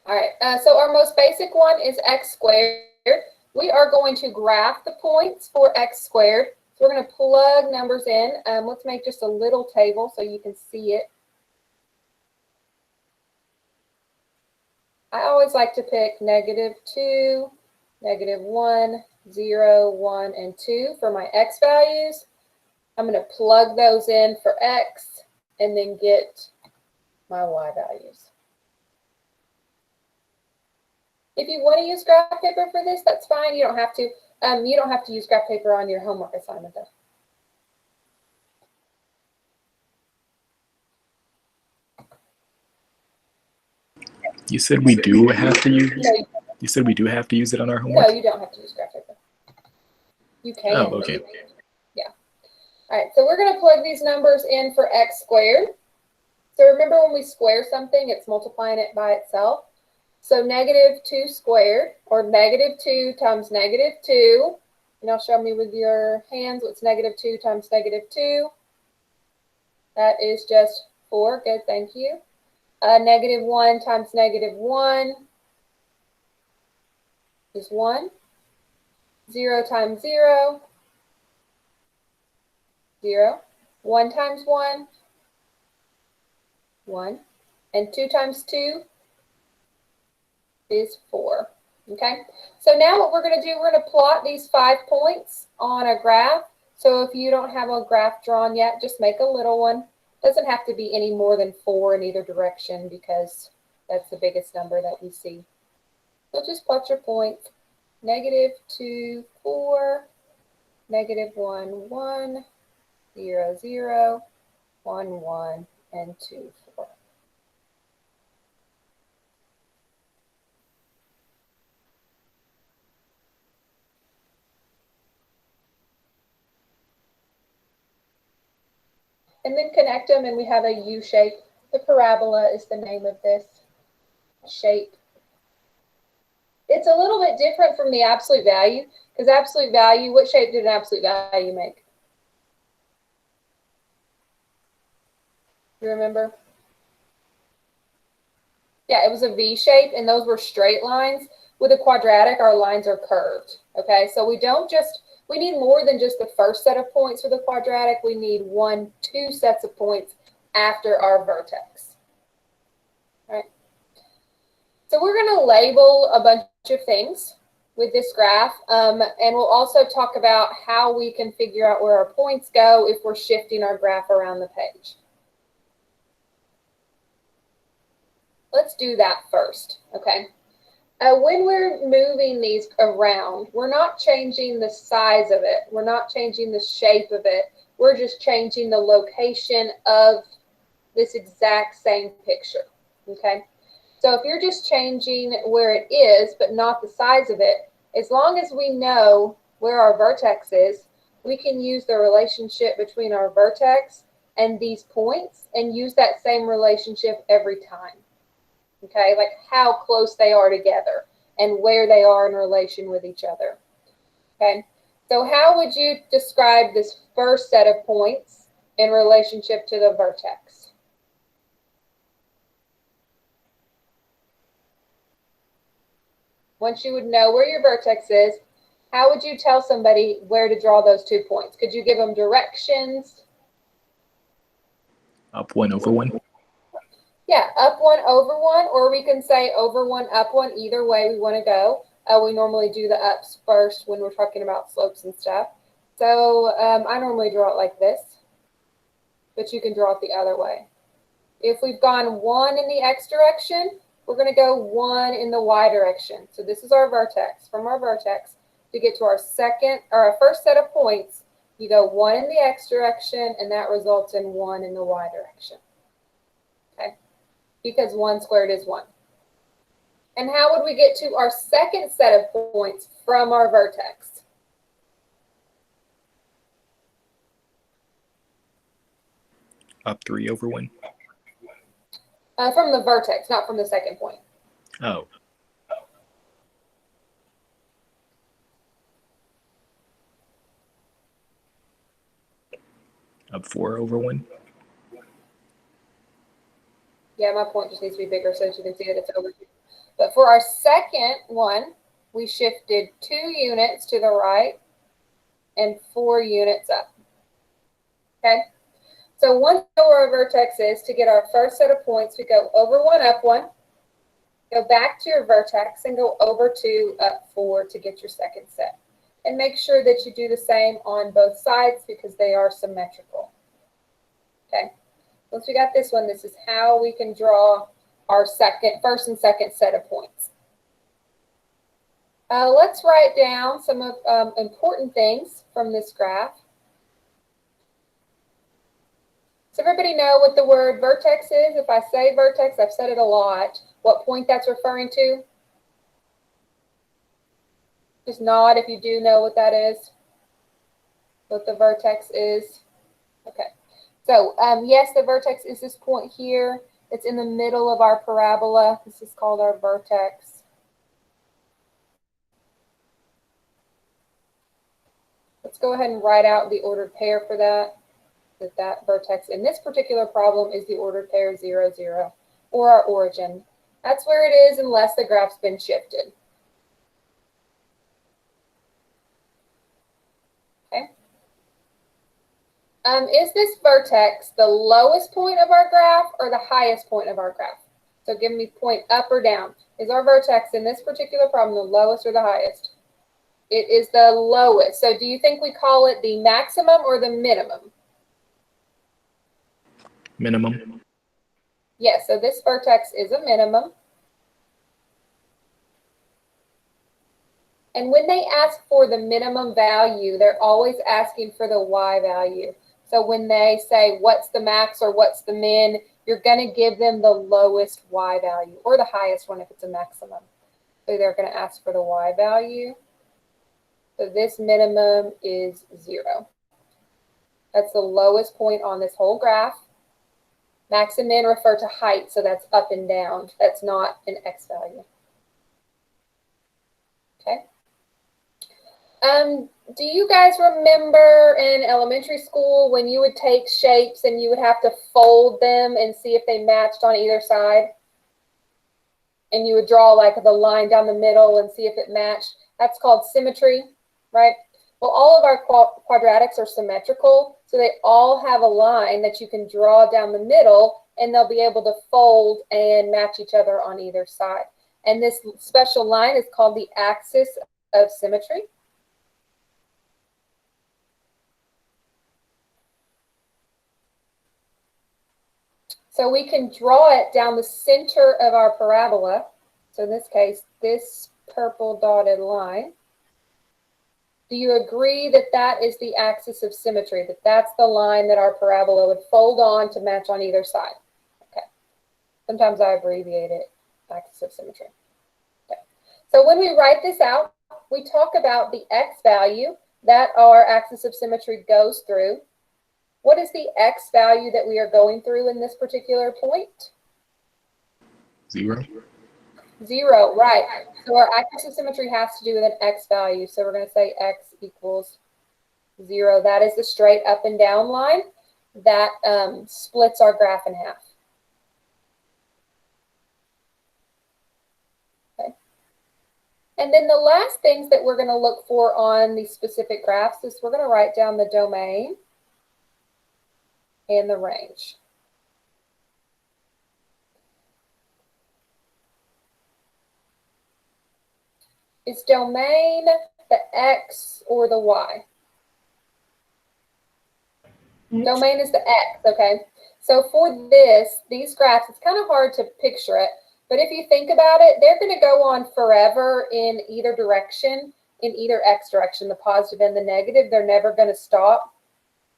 All right, so our most basic one is x squared. We are going to graph the points for x squared. So we're going to plug numbers in. Let's make just a little table so you can see it. I always like to pick -2, -1, 0, 1, and 2 for my x values. I'm going to plug those in for x and then get my y values. If you want to use graph paper for this, that's fine. You don't have to. You don't have to use graph paper on your homework assignment, though. You said we do have to use. You said we do have to use it on our homework. No, you don't have to use graph paper. You can. Oh, okay. Yeah. All right. So we're going to plug these numbers in for x squared. So remember, when we square something, it's multiplying it by itself. So -2 squared, or -2 times -2. Now show me with your hands what's -2 times -2. That is just 4. Good, thank you. -1 times -1 is 1. 0 times 0, 0. 1 times 1, 1. And 2 times 2 is 4. Okay, so now what we're going to do, we're going to plot these 5 points on a graph. So if you don't have a graph drawn yet, just make a little one. It doesn't have to be any more than 4 in either direction because that's the biggest number that we see. So just plot your points. -2, 4, -1, 1, 0, 0, 1, 1, and 2, 4. And then connect them, and we have a U shape. The parabola is the name of this shape. It's a little bit different from the absolute value, because absolute value, what shape did an absolute value make? You remember? Yeah, it was a V shape, and those were straight lines. With a quadratic, our lines are curved. Okay, so we need more than just the first set of points for the quadratic. We need 1, 2 sets of points after our vertex. All right. So we're going to label a bunch of things with this graph, and we'll also talk about how we can figure out where our points go if we're shifting our graph around the page. Let's do that first, okay? When we're moving these around, we're not changing the size of it. We're not changing the shape of it. We're just changing the location of this exact same picture, okay? So if you're just changing where it is, but not the size of it, as long as we know where our vertex is, we can use the relationship between our vertex and these points and use that same relationship every time. Okay, like how close they are together and where they are in relation with each other. Okay, so how would you describe this first set of points in relationship to the vertex? Once you would know where your vertex is, how would you tell somebody where to draw those 2 points? Could you give them directions? Up 1 over 1. Yeah, up 1 over 1, or we can say over 1, up 1, either way we want to go. We normally do the ups first when we're talking about slopes and stuff. So I normally draw it like this, but you can draw it the other way. If we've gone 1 in the x direction, we're going to go 1 in the y direction. So this is our vertex. From our vertex, to get to our first set of points, you go 1 in the x direction, and that results in 1 in the y direction. Okay, because 1 squared is 1. And how would we get to our second set of points from our vertex? Up 3 over 1. From the vertex, not from the second point. Oh. Up 4 over 1. Yeah, my point just needs to be bigger so that you can see that it's over here. But for our second one, we shifted 2 units to the right and 4 units up. Okay? So once we know where our vertex is, to get our first set of points, we go over 1, up 1, go back to your vertex, and go over 2, up 4 to get your second set. And make sure that you do the same on both sides because they are symmetrical. Okay? Once we got this one, this is how we can draw our first and second set of points. Let's write down some of important things from this graph. Does everybody know what the word vertex is? If I say vertex, I've said it a lot. What point that's referring to? Just nod if you do know what that is, what the vertex is. Okay. So yes, the vertex is this point here. It's in the middle of our parabola. This is called our vertex. Let's go ahead and write out the ordered pair for that. That vertex in this particular problem is the ordered pair 0, 0, or our origin. That's where it is unless the graph's been shifted. Okay. Is this vertex the lowest point of our graph or the highest point of our graph? So give me point up or down. Is our vertex in this particular problem the lowest or the highest? It is the lowest. So do you think we call it the maximum or the minimum? Minimum. Yes, so this vertex is a minimum. And when they ask for the minimum value, they're always asking for the y value. So when they say what's the max or what's the min, you're going to give them the lowest y value or the highest one if it's a maximum. So they're going to ask for the y value. So this minimum is 0. That's the lowest point on this whole graph. Max and min refer to height, so that's up and down. That's not an x value. Okay. Do you guys remember in elementary school when you would take shapes and you would have to fold them and see if they matched on either side? And you would draw like the line down the middle and see if it matched. That's called symmetry, right? Well, all of our quadratics are symmetrical, so they all have a line that you can draw down the middle, and they'll be able to fold and match each other on either side. And this special line is called the axis of symmetry. So we can draw it down the center of our parabola. So in this case, this purple dotted line. Do you agree that that is the axis of symmetry, that that's the line that our parabola would fold on to match on either side? Okay. Sometimes I abbreviate it, axis of symmetry. Okay. So when we write this out, we talk about the x value that our axis of symmetry goes through. What is the x value that we are going through in this particular point? 0. 0, right. So our axis of symmetry has to do with an x value. So we're going to say x equals 0. That is the straight up and down line that splits our graph in half. Okay. And then the last things that we're going to look for on these specific graphs is we're going to write down the domain and the range. Is domain the x or the y? Domain is the x, okay? So for these graphs, it's kind of hard to picture it, but if you think about it, they're going to go on forever in either direction, in either x direction, the positive and the negative. They're never going to stop.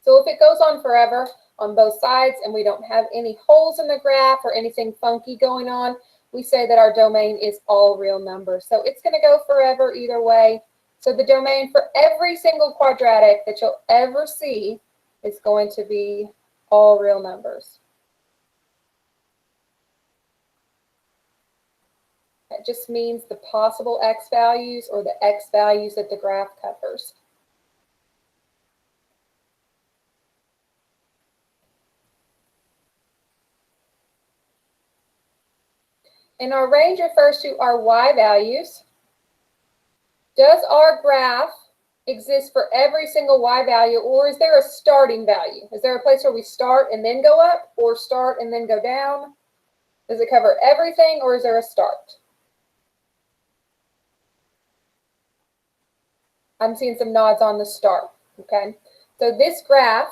So if it goes on forever on both sides and we don't have any holes in the graph or anything funky going on, we say that our domain is all real numbers. So it's going to go forever either way. So the domain for every single quadratic that you'll ever see is going to be all real numbers. That just means the possible x values or the x values that the graph covers. And our range refers to our y values. Does our graph exist for every single y value, or is there a starting value? Is there a place where we start and then go up, or start and then go down? Does it cover everything, or is there a start? I'm seeing some nods on the start, okay? So this graph,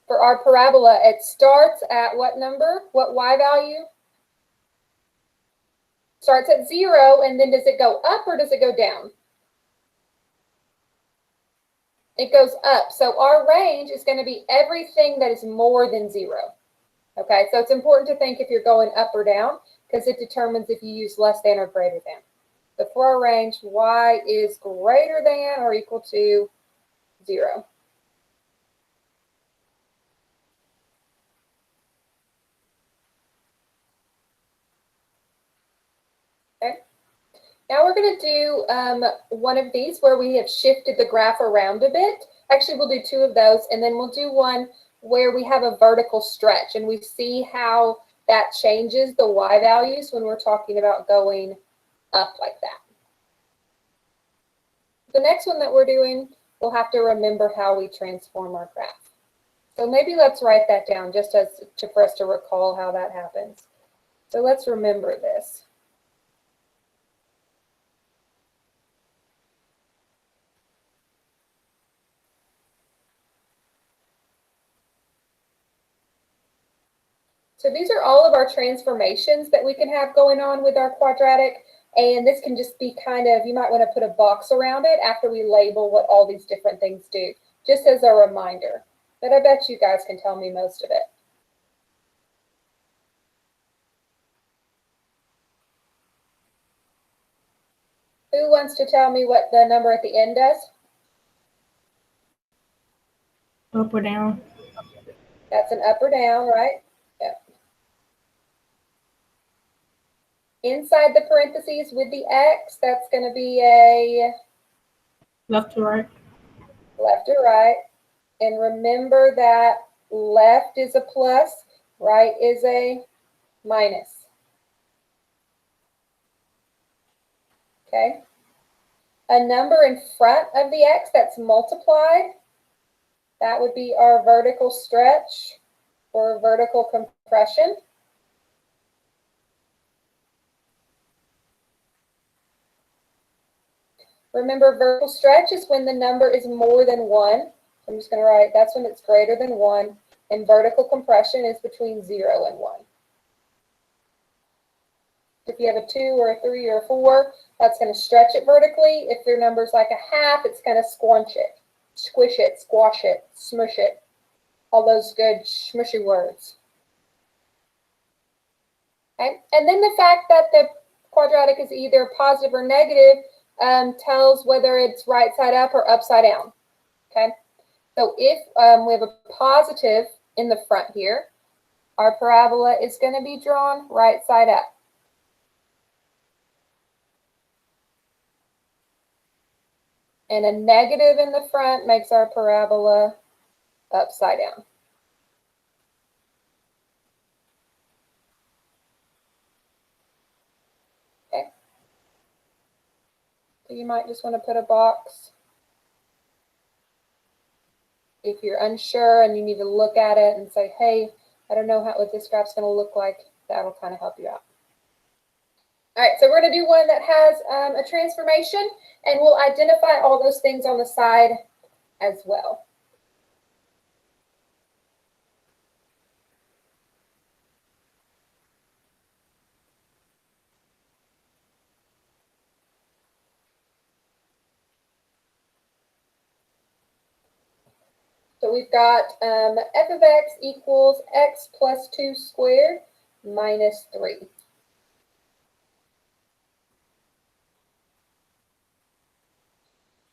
for our parabola, it starts at what number? What y value? Starts at 0, and then does it go up or does it go down? It goes up. So our range is going to be everything that is more than 0. Okay, so it's important to think if you're going up or down, because it determines if you use less than or greater than. So for our range, y is greater than or equal to 0. Okay. Now we're going to do one of these where we have shifted the graph around a bit. Actually, we'll do 2 of those, and then we'll do one where we have a vertical stretch, and we see how that changes the y values when we're talking about going up like that. The next one that we're doing, we'll have to remember how we transform our graph. So maybe let's write that down just for us to recall how that happens. So let's remember this. So these are all of our transformations that we can have going on with our quadratic. And this can just be kind of, you might want to put a box around it after we label what all these different things do, just as a reminder. But I bet you guys can tell me most of it. Who wants to tell me what the number at the end does? Up or down? That's an up or down, right? Yep. Inside the parentheses with the x, that's going to be a Left to right. Left to right. And remember that left is a plus, right is a minus. Okay. A number in front of the x that's multiplied, that would be our vertical stretch or vertical compression. Remember, vertical stretch is when the number is more than 1. I'm just going to write, that's when it's greater than 1. And vertical compression is between 0 and 1. If you have a 2 or a 3 or a 4, that's going to stretch it vertically. If your number's like a half, it's going to squunch it, squish it, squash it, smush it. All those good smushy words. Okay? And then the fact that the quadratic is either positive or negative tells whether it's right side up or upside down. Okay? So if we have a positive in the front here, our parabola is going to be drawn right side up. And a negative in the front makes our parabola upside down. Okay. So you might just want to put a box. If you're unsure and you need to look at it and say, hey, I don't know what this graph's going to look like, that'll kind of help you out. All right, so we're going to do one that has a transformation, and we'll identify all those things on the side as well. So we've got f of x equals x plus 2 squared minus 3.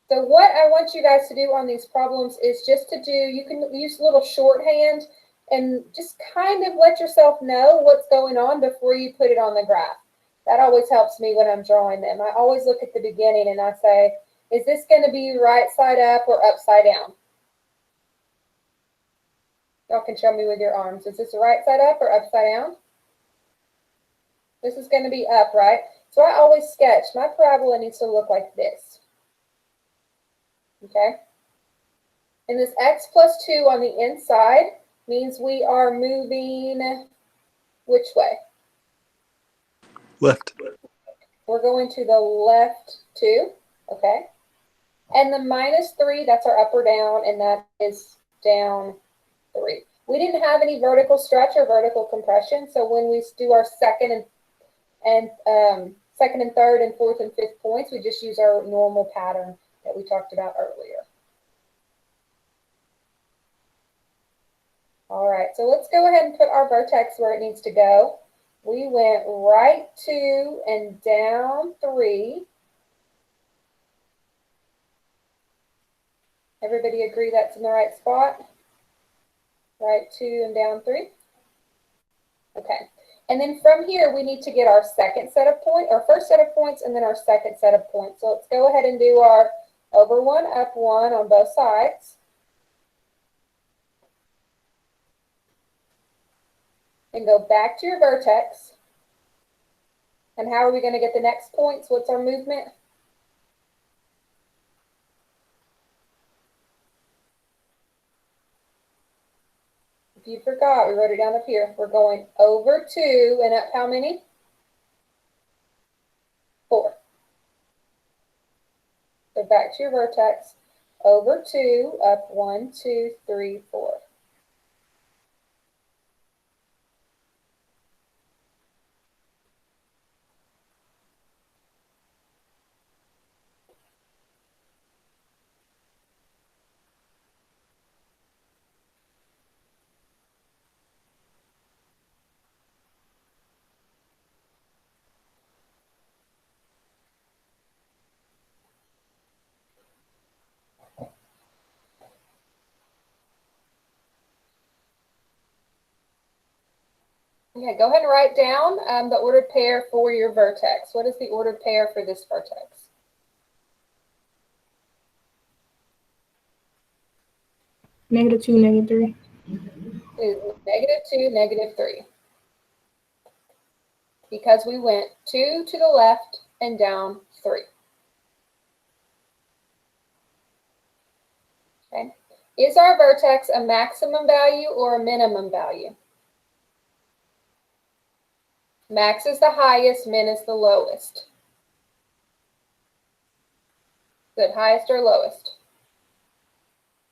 So what I want you guys to do on these problems is just to do, you can use a little shorthand and just kind of let yourself know what's going on before you put it on the graph. That always helps me when I'm drawing them. I always look at the beginning and I say, is this going to be right side up or upside down? Y'all can show me with your arms. Is this right side up or upside down? This is going to be up, right? So I always sketch. My parabola needs to look like this. Okay? And this x plus 2 on the inside means we are moving which way? Left. We're going to the left 2. Okay? And the minus 3, that's our up or down, and that is down 3. We didn't have any vertical stretch or vertical compression, so when we do our second and third and fourth and fifth points, we just use our normal pattern that we talked about earlier. All right, so let's go ahead and put our vertex where it needs to go. We went right 2 and down 3. Everybody agree that's in the right spot? Right 2 and down 3? Okay. And then from here, we need to get our second set of points, our first set of points, and then our second set of points. So let's go ahead and do our over 1, up 1 on both sides. And go back to your vertex. And how are we going to get the next points? What's our movement? If you forgot, we wrote it down up here. We're going over 2 and up how many? 4. So back to your vertex. Over 2, up 1, 2, 3, 4. Okay, go ahead and write down the ordered pair for your vertex. What is the ordered pair for this vertex? -2, -3. It is -2, -3. Because we went 2 to the left and down 3. Okay. Is our vertex a maximum value or a minimum value? Max is the highest, min is the lowest. Is it highest or lowest?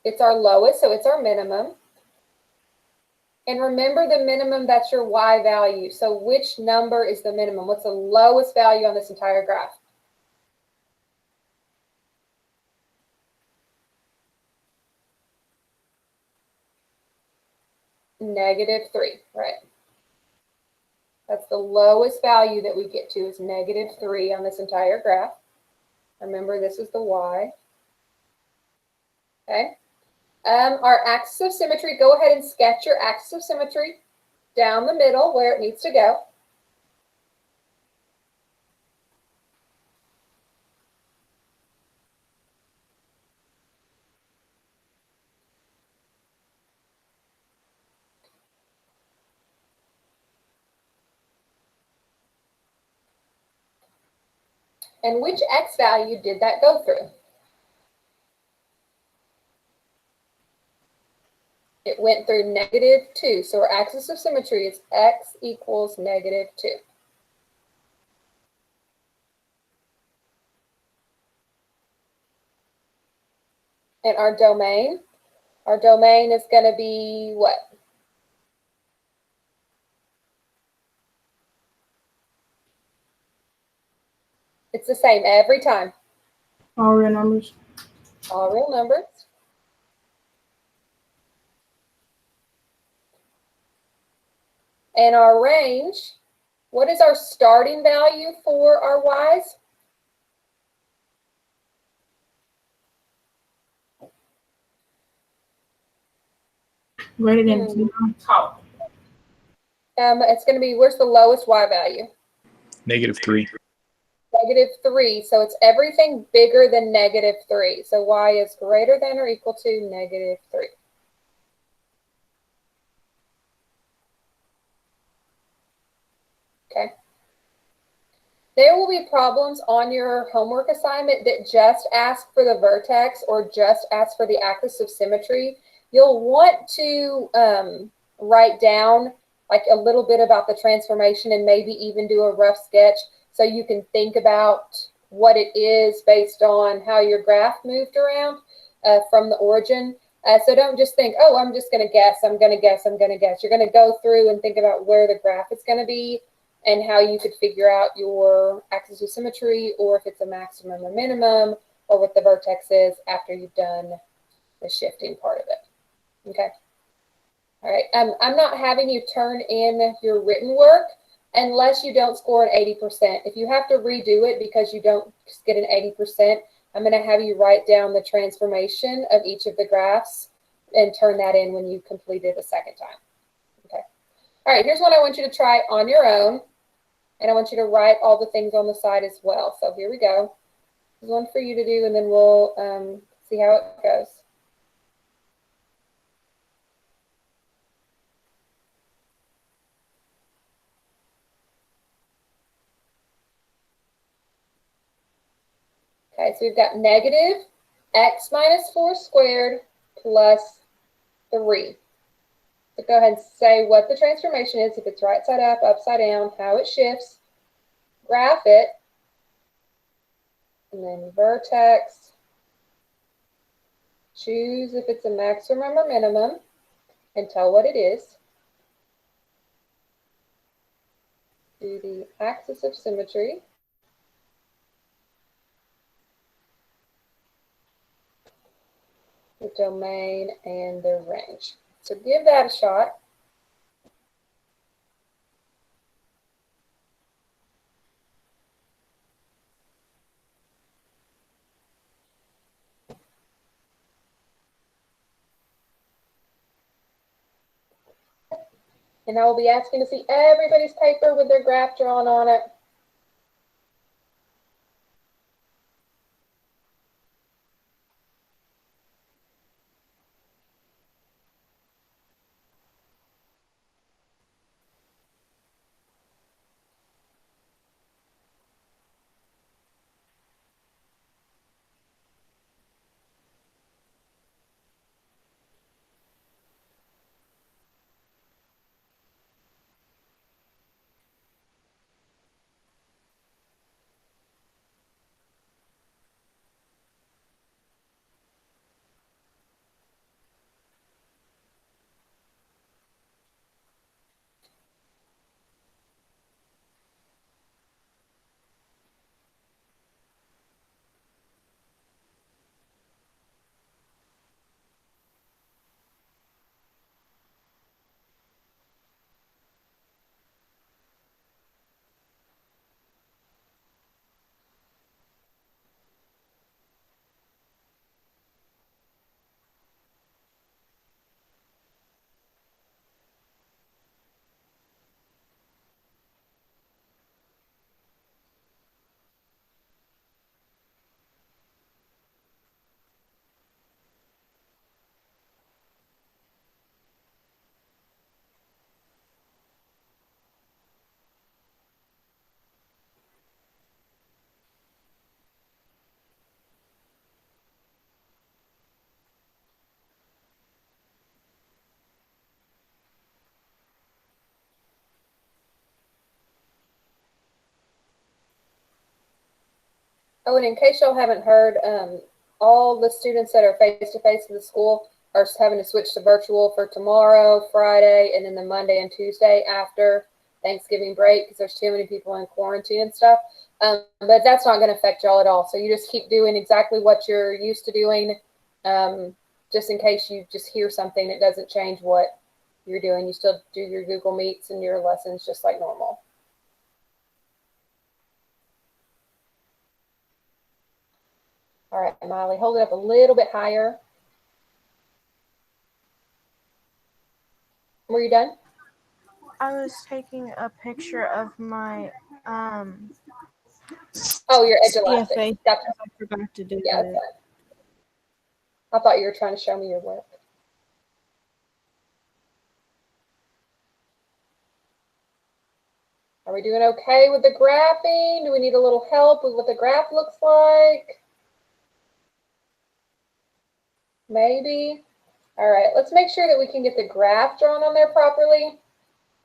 It's our lowest, so it's our minimum. And remember the minimum, that's your y value. So which number is the minimum? What's the lowest value on this entire graph? -3, right? That's the lowest value that we get to is -3 on this entire graph. Remember, this is the y. Okay. Our axis of symmetry, go ahead and sketch your axis of symmetry down the middle where it needs to go. And which x value did that go through? It went through -2. So our axis of symmetry is x equals -2. And our domain is going to be what? It's the same every time. All real numbers. All real numbers. And our range, what is our starting value for our y's? Greater than 0. It's going to be, where's the lowest y value? -3. -3. So it's everything bigger than -3. So y is greater than or equal to -3. Okay. There will be problems on your homework assignment that just ask for the vertex or just ask for the axis of symmetry. You'll want to write down like a little bit about the transformation and maybe even do a rough sketch so you can think about what it is based on how your graph moved around from the origin. So don't just think, oh, I'm just going to guess, I'm going to guess, I'm going to guess. You're going to go through and think about where the graph is going to be and how you could figure out your axis of symmetry, or if it's a maximum or minimum, or what the vertex is after you've done the shifting part of it. Okay. All right. I'm not having you turn in your written work unless you don't score an 80%. If you have to redo it because you don't get an 80%, I'm going to have you write down the transformation of each of the graphs and turn that in when you complete it a second time. Okay. All right. Here's what I want you to try on your own. And I want you to write all the things on the side as well. So here we go. There's one for you to do, and then we'll see how it goes. Okay, so we've got negative x minus 4 squared plus 3. So go ahead and say what the transformation is, if it's right side up, upside down, how it shifts, graph it, and then vertex, choose if it's a maximum or minimum, and tell what it is. Do the axis of symmetry. The domain and the range. So give that a shot. And I will be asking to see everybody's paper with their graph drawn on it. Oh, and in case y'all haven't heard, all the students that are face-to-face in the school are having to switch to virtual for tomorrow, Friday, and then the Monday and Tuesday after Thanksgiving break because there's too many people in quarantine and stuff. But that's not going to affect y'all at all. So you just keep doing exactly what you're used to doing, just in case you just hear something that doesn't change what you're doing. You still do your Google Meets and your lessons just like normal. All right, Miley, hold it up a little bit higher. Were you done? I was taking a picture of my Oh, your edge elastic. CFA. Gotcha. I forgot to do Yeah, it. I thought you were trying to show me your work. Are we doing okay with the graphing? Do we need a little help with what the graph looks like? Maybe. All right, let's make sure that we can get the graph drawn on there properly,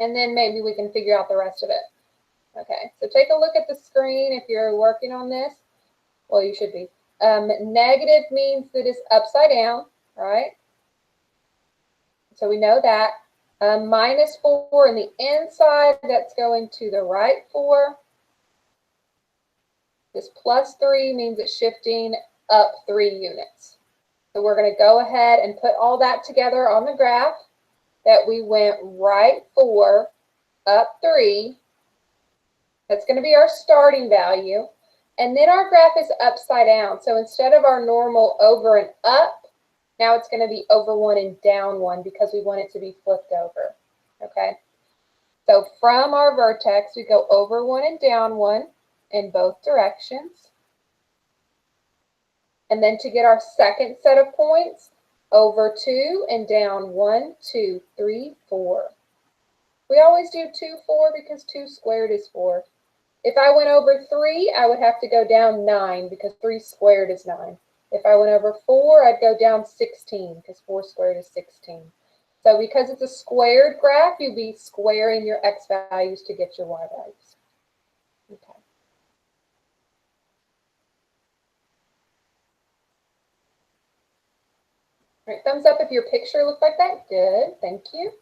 and then maybe we can figure out the rest of it. Okay, so take a look at the screen if you're working on this. Well, you should be. Negative means that it's upside down, right? So we know that. Minus 4 in the inside, that's going to the right 4. This plus 3 means it's shifting up 3 units. So we're going to go ahead and put all that together on the graph that we went right 4, up 3. That's going to be our starting value. And then our graph is upside down. So instead of our normal over and up, now it's going to be over 1 and down 1 because we want it to be flipped over. Okay. So from our vertex, we go over 1 and down 1 in both directions. And then to get our second set of points, over 2 and down 1, 2, 3, 4. We always do 2, 4 because 2 squared is 4. If I went over 3, I would have to go down 9 because 3 squared is 9. If I went over 4, I'd go down 16 because 4 squared is 16. So because it's a squared graph, you'd be squaring your x values to get your y values. Okay. All right, thumbs up if your picture looks like that. Good, thank you.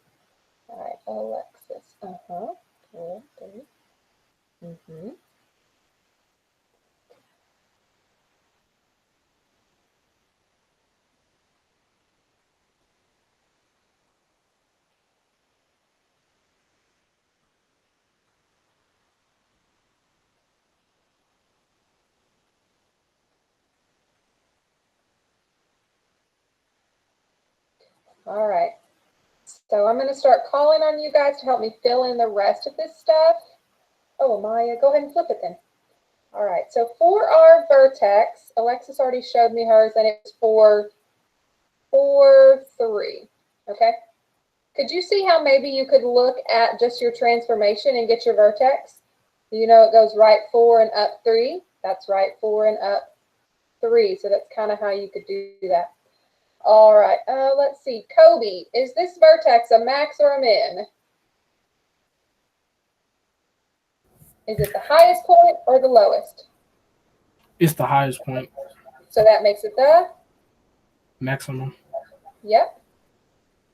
All right, Alexis. Good, good. All right, so I'm going to start calling on you guys to help me fill in the rest of this stuff. Oh, Maya, go ahead and flip it then. All right, so for our vertex, Alexis already showed me hers, and it's 4, 4, 3. Okay. Could you see how maybe you could look at just your transformation and get your vertex? You know it goes right 4 and up 3. That's right 4 and up 3. So that's kind of how you could do that. All right, let's see. Kobe, is this vertex a max or a min? Is it the highest point or the lowest? It's the highest point. So that makes it the? Maximum. Yep.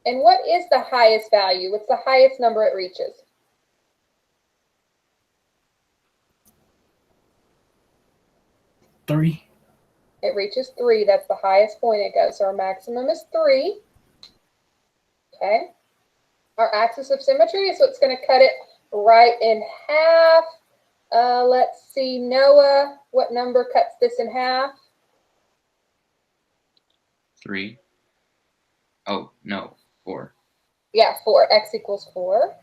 And what is the highest value? What's the highest number it reaches? Three. It reaches 3. That's the highest point it goes. So our maximum is 3. Okay. Our axis of symmetry is what's going to cut it right in half. Let's see, Noah, what number cuts this in half? 3. Oh, no, 4. Yeah, 4. X equals 4.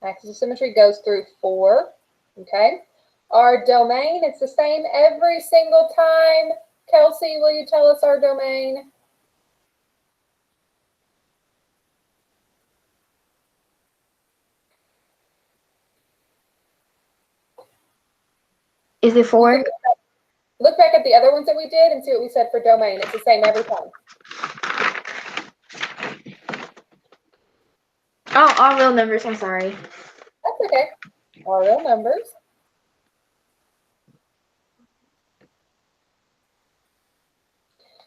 Axis of symmetry goes through 4. Okay. Our domain, it's the same every single time. Kelsey, will you tell us our domain? Is it 4? Look back at the other ones that we did and see what we said for domain. It's the same every time. Oh, all real numbers. I'm sorry. That's okay. All real numbers.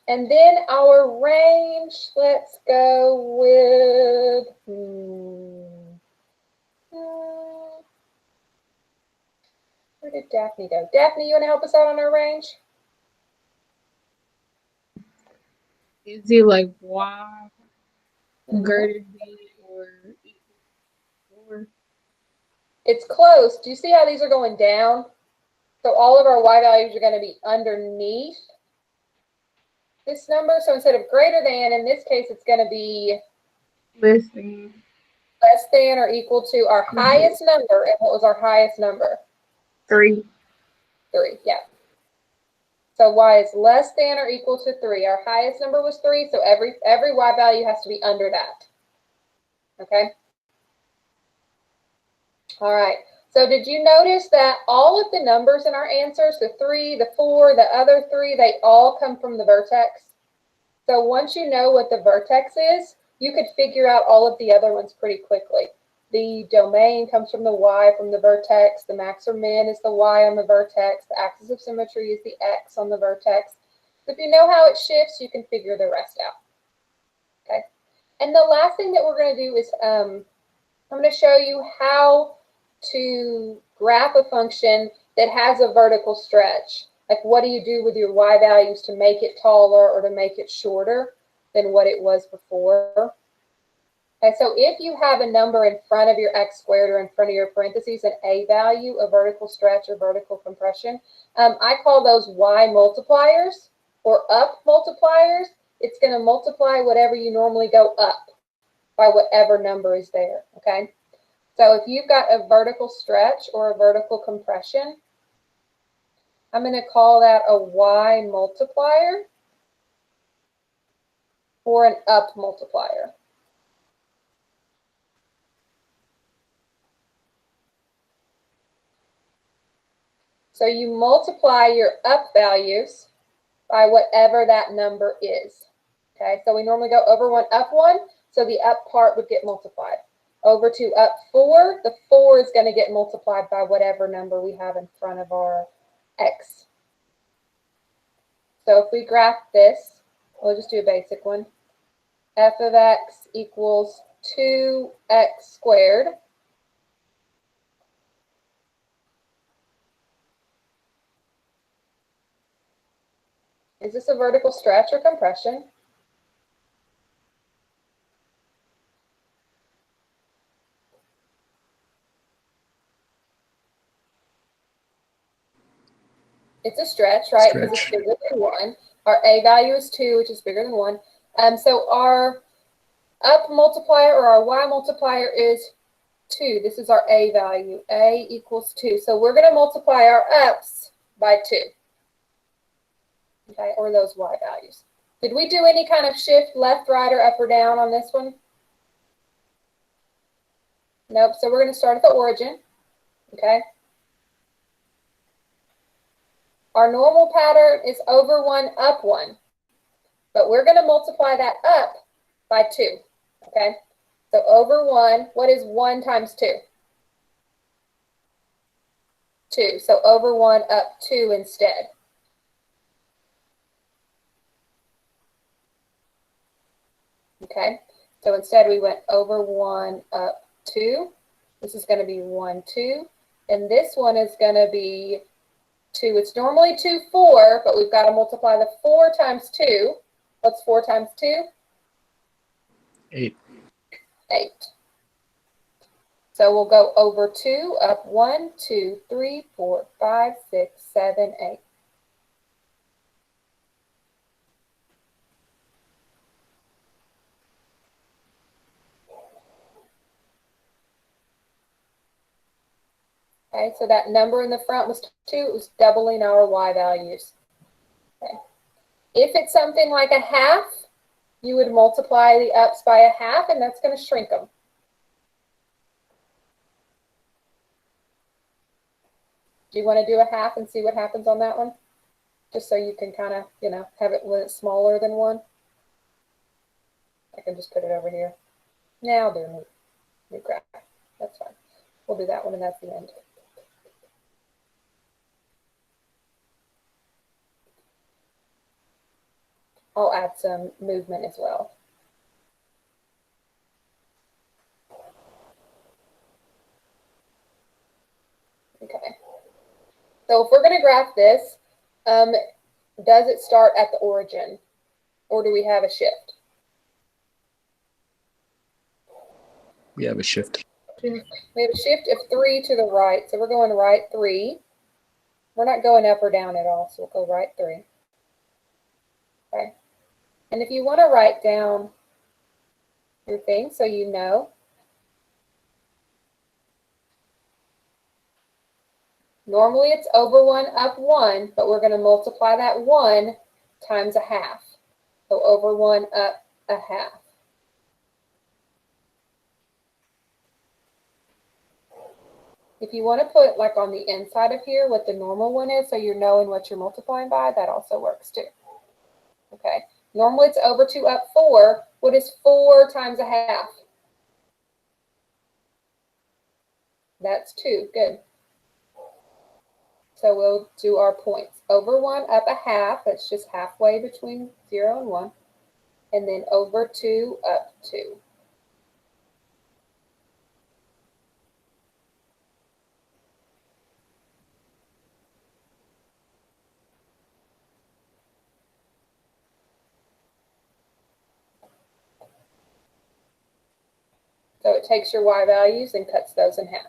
And then our range, let's go with, where did Daphne go? Daphne, you want to help us out on our range? Is it like y greater than or equal to 4? It's close. Do you see how these are going down? So all of our y values are going to be underneath this number. So instead of greater than, in this case, it's going to be Less than. less than or equal to our highest number. And what was our highest number? 3. 3, yeah. So y is less than or equal to 3. Our highest number was 3, so every y value has to be under that. Okay? All right. So did you notice that all of the numbers in our answers, the 3, the 4, the other 3, they all come from the vertex? So once you know what the vertex is, you could figure out all of the other ones pretty quickly. The domain comes from the y from the vertex. The max or min is the y on the vertex. The axis of symmetry is the x on the vertex. So if you know how it shifts, you can figure the rest out. Okay. And the last thing that we're going to do is I'm going to show you how to graph a function that has a vertical stretch. Like, what do you do with your y values to make it taller or to make it shorter than what it was before? Okay, so if you have a number in front of your x squared or in front of your parentheses, an a value, a vertical stretch or vertical compression, I call those y multipliers or up multipliers. It's going to multiply whatever you normally go up by whatever number is there, okay? So if you've got a vertical stretch or a vertical compression, I'm going to call that a y multiplier or an up multiplier. So you multiply your up values by whatever that number is. Okay, so we normally go over 1, up 1, so the up part would get multiplied. Over to up 4, the 4 is going to get multiplied by whatever number we have in front of our x. So if we graph this, we'll just do a basic one. F of x equals 2x squared. Is this a vertical stretch or compression? It's a stretch, right? Because it's bigger than 1. Our a value is 2, which is bigger than 1. So our up multiplier or our y multiplier is 2. This is our a value. A equals 2. So we're going to multiply our ups by 2. Okay, or those y values. Did we do any kind of shift left, right, or up or down on this one? Nope. So we're going to start at the origin. Okay. Our normal pattern is over 1, up 1. But we're going to multiply that up by 2. Okay. So over 1, what is 1 times 2? 2. So over 1, up 2 instead. Okay. So instead we went over 1, up 2. This is going to be 1, 2. And this one is going to be 2. It's normally 2, 4, but we've got to multiply the 4 times 2. What's 4 times 2? 8. 8. So we'll go over 2, up 1, 2, 3, 4, 5, 6, 7, 8. Okay, so that number in the front was 2. It was doubling our y values. Okay. If it's something like a half, you would multiply the ups by a half, and that's going to shrink them. Do you want to do a half and see what happens on that one? Just so you can kind of, have it when it's smaller than 1. I can just put it over here. Now I'll do a new graph. That's fine. We'll do that one, and that's the end. I'll add some movement as well. Okay. So if we're going to graph this, does it start at the origin, or do we have a shift? We have a shift. We have a shift of 3 to the right, so we're going right 3. We're not going up or down at all, so we'll go right 3. Okay. And if you want to write down your thing so you know, normally it's over 1, up 1, but we're going to multiply that 1 times a half. So over 1, up a half. If you want to put like on the inside of here what the normal one is, so you're knowing what you're multiplying by, that also works too. Okay, normally it's over 2 up 4. What is 4 times a half? That's 2, good. So we'll do our points. Over 1 up a half, that's just halfway between 0 and 1. And then over 2 up 2. So it takes your y values and cuts those in half.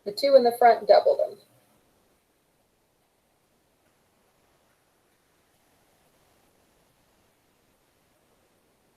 The 2 in the front double them.